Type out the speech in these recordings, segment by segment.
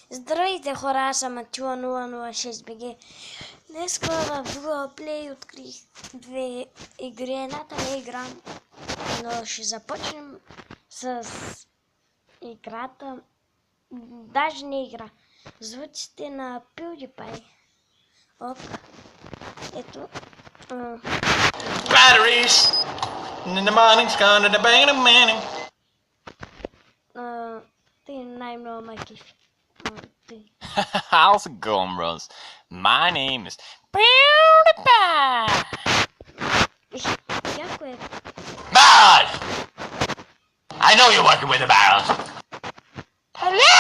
Здравейте хора, аз съм Атила 006BG. Днес в Google Play открих две игри. Едната не играм, но ще започнем с играта. Даже не игра. Звуците на PiwDiePie. Ок. Ето. Batteries in the morning's gonna the bang in the morning. Ти най-много ме кефи. How's it going, bros? My name is PiwDiePie. Яко е. Barrel! I know you're working with the barrel. Hello!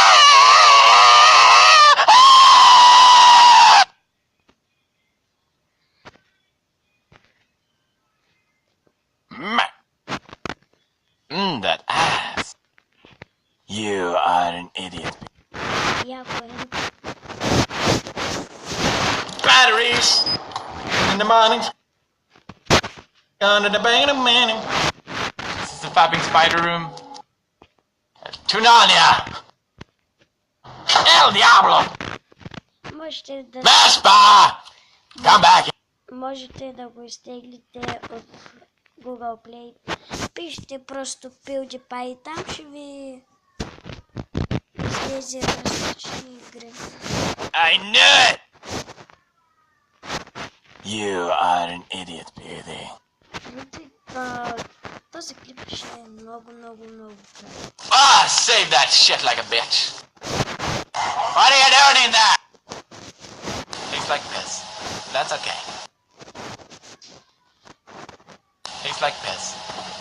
That ass. You are an idiot. Яко е. Batteries in the morning. Under the bang in the morning. This is the fapping spider room. Tunalia! El Diablo! Можете да... Vespa! Come back! Можете да го изтеглите от Google Play. Пишете просто PiwDiePie и там ще ви излезе различни игри. I knew it! You are an idiot, baby. Този клип ще е много красив. Ah, save that shit like a bitch. What are you doing in there? Tastes like piss. That's okay. Tastes like piss.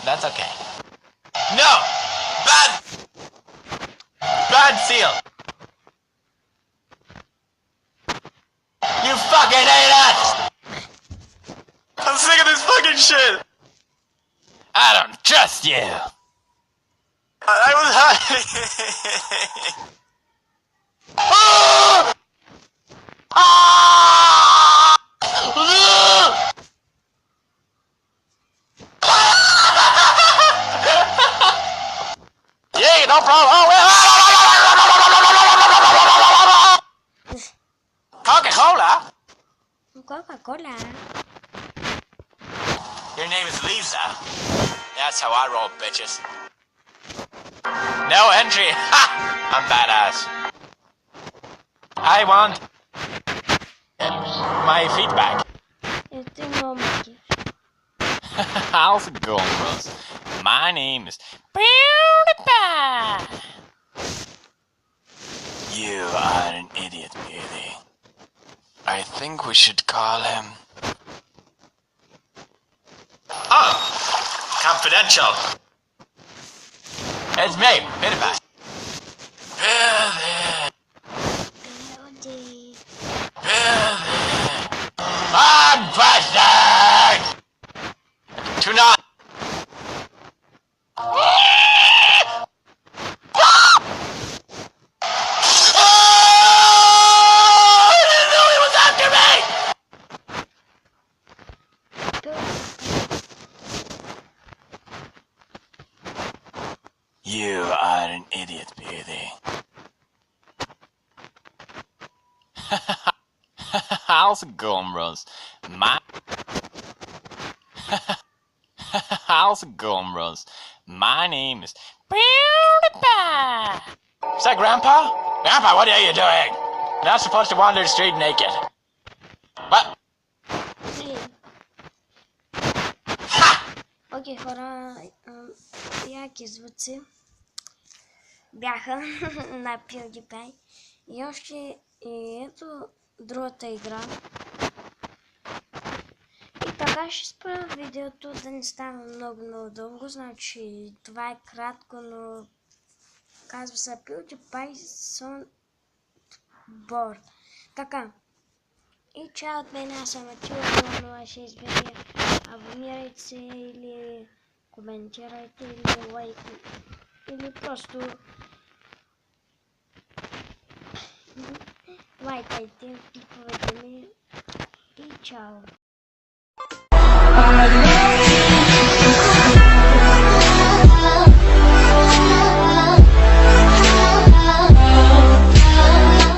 That's okay. No! Bad seal! You fucking hate us! I'm sick of this fucking shit! I don't trust you! I was hiding! Ah! Ah! Yeah, no problem! Coca-Cola? Coca-Cola. Your name is Lisa. That's how I roll, bitches. No entry. Ha! I'm badass. I want my feedback. Ето много кеф. How's it going, bros? My name is PiwDiePie. You are an idiot, baby. I think we should call him. Oh, confidential. It's me, PiwDiePie. I'm busted! Tonight. You are an idiot, baby. How's it going, bros? How's it going, bros? My name is PiwDiePie. Is that Grandpa? Grandpa, what are you doing? You're not supposed to wander the street naked. What? Окей, хора, яки звуци бяха на PiwDiePie. И още ето другата игра. И така ще спра видеото да не става много дълго. Значи това е кратко, но казва се PiwDiePie Soundboard. Така. И чао от мен, аз съм Атила 006BG. Абонирайте се или коментирайте или лайки. Или просто лайкайте клиповете ми и чао!